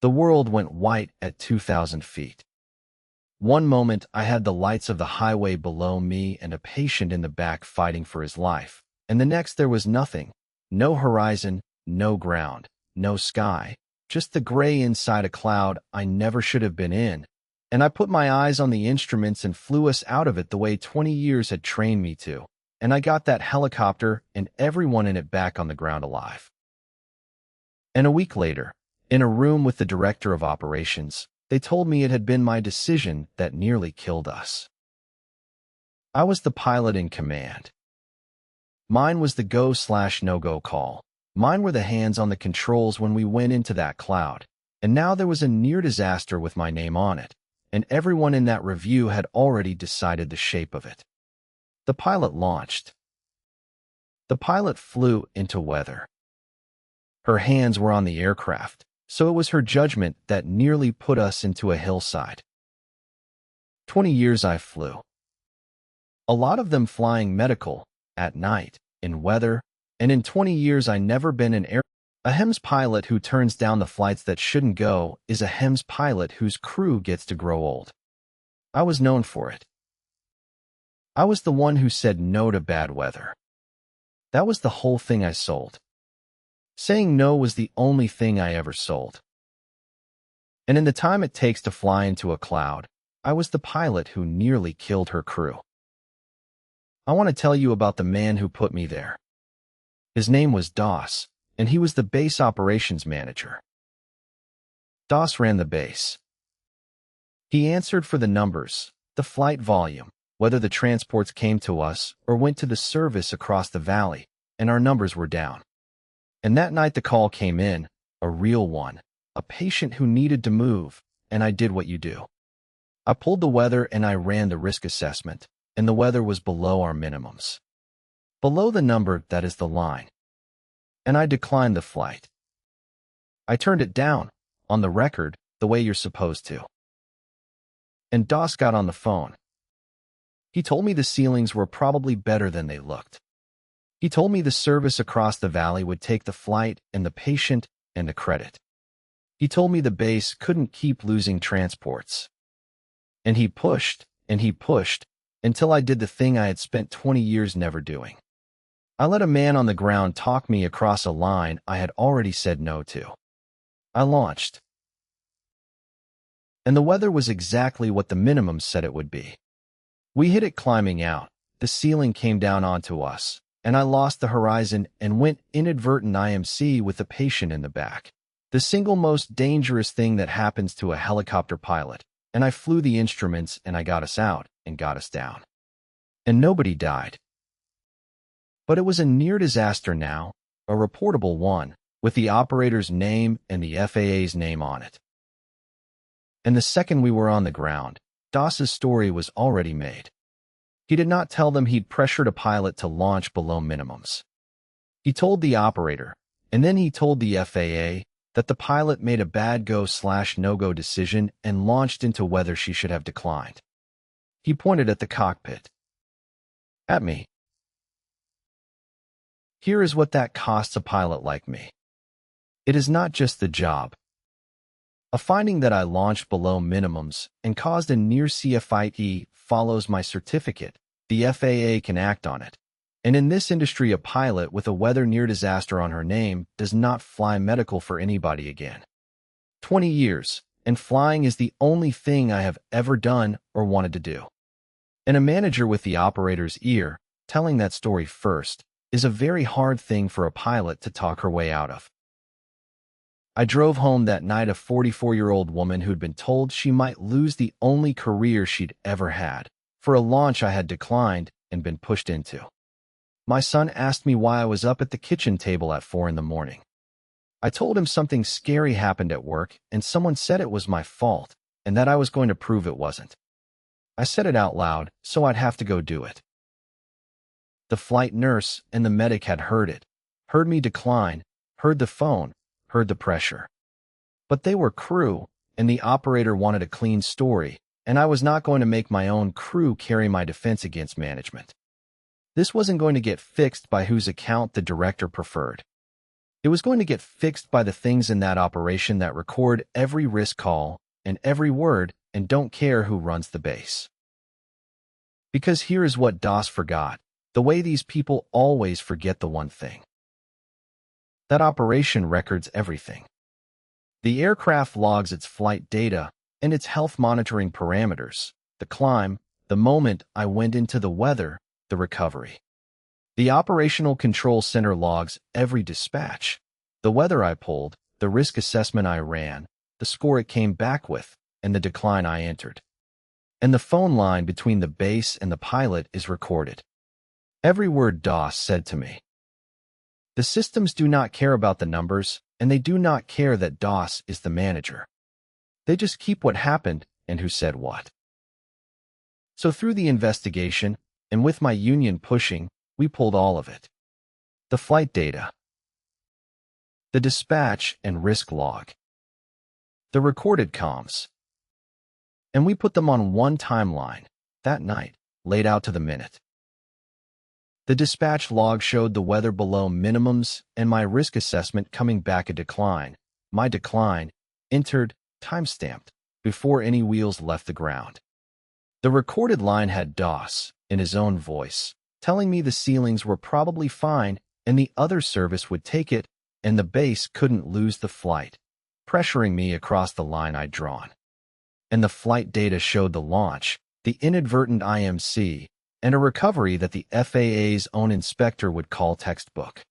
The world went white at 2,000 feet. One moment I had the lights of the highway below me and a patient in the back fighting for his life, and the next there was nothing. No horizon, no ground, no sky, just the gray inside a cloud I never should have been in. And I put my eyes on the instruments and flew us out of it the way 20 years had trained me to. And I got that helicopter and everyone in it back on the ground alive. And a week later, in a room with the director of operations, they told me it had been my decision that nearly killed us. I was the pilot in command. Mine was the go/no-go call. Mine were the hands on the controls when we went into that cloud. And now there was a near disaster with my name on it, and everyone in that review had already decided the shape of it. The pilot launched. The pilot flew into weather. Her hands were on the aircraft, so it was her judgment that nearly put us into a hillside. 20 years I flew. A lot of them flying medical, at night, in weather, and in 20 years I never been an air. A HEMS pilot who turns down the flights that shouldn't go is a HEMS pilot whose crew gets to grow old. I was known for it. I was the one who said no to bad weather. That was the whole thing I sold. Saying no was the only thing I ever sold. And in the time it takes to fly into a cloud, I was the pilot who nearly killed her crew. I want to tell you about the man who put me there. His name was Doss, and he was the base operations manager. Doss ran the base. He answered for the numbers, the flight volume, whether the transports came to us or went to the service across the valley, and our numbers were down. And that night the call came in, a real one, a patient who needed to move, and I did what you do. I pulled the weather and I ran the risk assessment, and the weather was below our minimums. Below the number that is the line. And I declined the flight. I turned it down, on the record, the way you're supposed to. And Doss got on the phone. He told me the ceilings were probably better than they looked. He told me the service across the valley would take the flight and the patient and the credit. He told me the base couldn't keep losing transports. And he pushed, until I did the thing I had spent 20 years never doing. I let a man on the ground talk me across a line I had already said no to. I launched. And the weather was exactly what the minimum said it would be. We hit it climbing out, the ceiling came down onto us, and I lost the horizon and went inadvertent IMC with the patient in the back. The single most dangerous thing that happens to a helicopter pilot, and I flew the instruments and I got us out and got us down. And nobody died. But it was a near disaster now, a reportable one, with the operator's name and the FAA's name on it. And the second we were on the ground, Doss's story was already made. He did not tell them he'd pressured a pilot to launch below minimums. He told the operator, and then he told the FAA, that the pilot made a bad go/no-go decision and launched into weather she should have declined. He pointed at the cockpit. At me. Here is what that costs a pilot like me. It is not just the job. A finding that I launched below minimums and caused a near CFIT follows my certificate. The FAA can act on it. And in this industry, a pilot with a weather near disaster on her name does not fly medical for anybody again. 20 years, and flying is the only thing I have ever done or wanted to do. And a manager with the operator's ear, telling that story first, is a very hard thing for a pilot to talk her way out of. I drove home that night a 44-year-old woman who'd been told she might lose the only career she'd ever had for a launch I had declined and been pushed into. My son asked me why I was up at the kitchen table at 4 a.m. I told him something scary happened at work and someone said it was my fault and that I was going to prove it wasn't. I said it out loud, so I'd have to go do it. The flight nurse and the medic had heard it, heard me decline, heard the phone, heard the pressure. But they were crew, and the operator wanted a clean story, and I was not going to make my own crew carry my defense against management. This wasn't going to get fixed by whose account the director preferred. It was going to get fixed by the things in that operation that record every risk call and every word and don't care who runs the base. Because here is what DOS forgot, the way these people always forget the one thing. That operation records everything. The aircraft logs its flight data and its health monitoring parameters, the climb, the moment I went into the weather, the recovery. The operational control center logs every dispatch, the weather I pulled, the risk assessment I ran, the score it came back with, and the decline I entered. And the phone line between the base and the pilot is recorded. Every word DOS said to me. The systems do not care about the numbers, and they do not care that DOS is the manager. They just keep what happened and who said what. So through the investigation, and with my union pushing, we pulled all of it. The flight data, the dispatch and risk log, the recorded comms. And we put them on one timeline, that night, laid out to the minute. The dispatch log showed the weather below minimums and my risk assessment coming back a decline. My decline, entered, timestamped, before any wheels left the ground. The recorded line had DOS, in his own voice, telling me the ceilings were probably fine and the other service would take it and the base couldn't lose the flight, pressuring me across the line I'd drawn. And the flight data showed the launch, the inadvertent IMC, and a recovery that the FAA's own inspector would call textbook.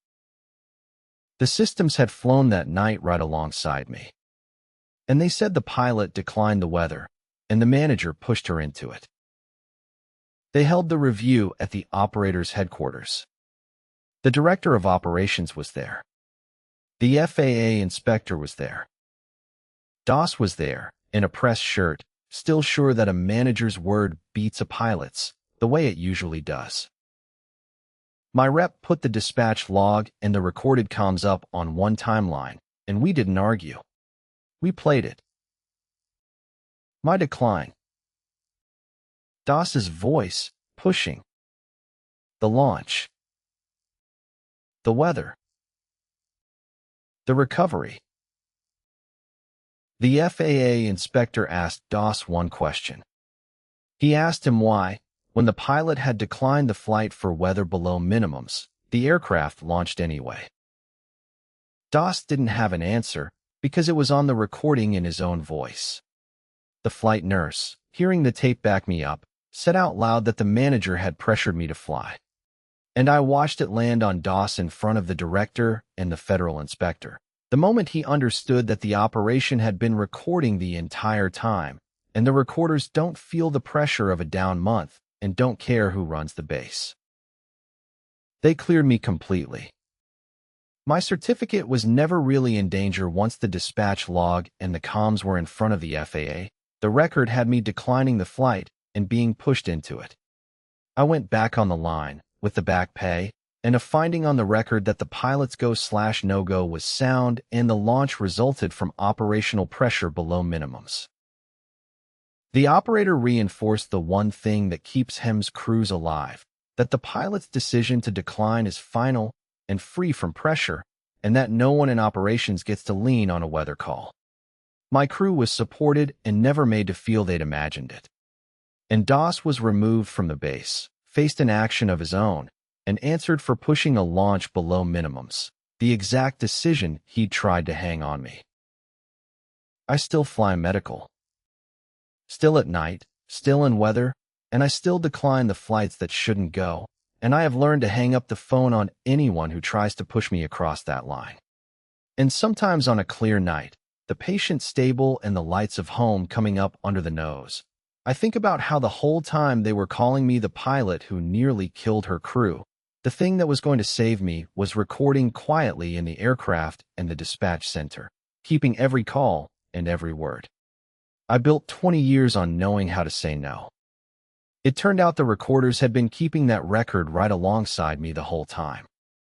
The systems had flown that night right alongside me. And they said the pilot declined the weather, and the manager pushed her into it. They held the review at the operator's headquarters. The director of operations was there. The FAA inspector was there. DOS was there, in a press shirt, still sure that a manager's word beats a pilot's, the way it usually does. My rep put the dispatch log and the recorded comms up on one timeline, and we didn't argue. We played it. My decline. DOS's voice, pushing. The launch. The weather. The recovery. The FAA inspector asked DOS one question. He asked him why, when the pilot had declined the flight for weather below minimums, the aircraft launched anyway. DOS didn't have an answer because it was on the recording in his own voice. The flight nurse, hearing the tape back me up, said out loud that the manager had pressured me to fly. And I watched it land on DOS in front of the director and the federal inspector. The moment he understood that the operation had been recording the entire time, and the recorders don't feel the pressure of a down month and don't care who runs the base. They cleared me completely. My certificate was never really in danger once the dispatch log and the comms were in front of the FAA. The record had me declining the flight and being pushed into it. I went back on the line, with the back pay, and a finding on the record that the pilot's go/no-go was sound and the launch resulted from operational pressure below minimums. The operator reinforced the one thing that keeps HEMS crews alive, that the pilot's decision to decline is final and free from pressure, and that no one in operations gets to lean on a weather call. My crew was supported and never made to feel they'd imagined it. And DOS was removed from the base, faced an action of his own, and answered for pushing a launch below minimums, the exact decision he'd tried to hang on me. I still fly medical. Still at night, still in weather, and I still decline the flights that shouldn't go, and I have learned to hang up the phone on anyone who tries to push me across that line. And sometimes on a clear night, the patient stable and the lights of home coming up under the nose, I think about how the whole time they were calling me the pilot who nearly killed her crew, the thing that was going to save me was recording quietly in the aircraft and the dispatch center, keeping every call and every word. I built 20 years on knowing how to say no. It turned out the recorders had been keeping that record right alongside me the whole time.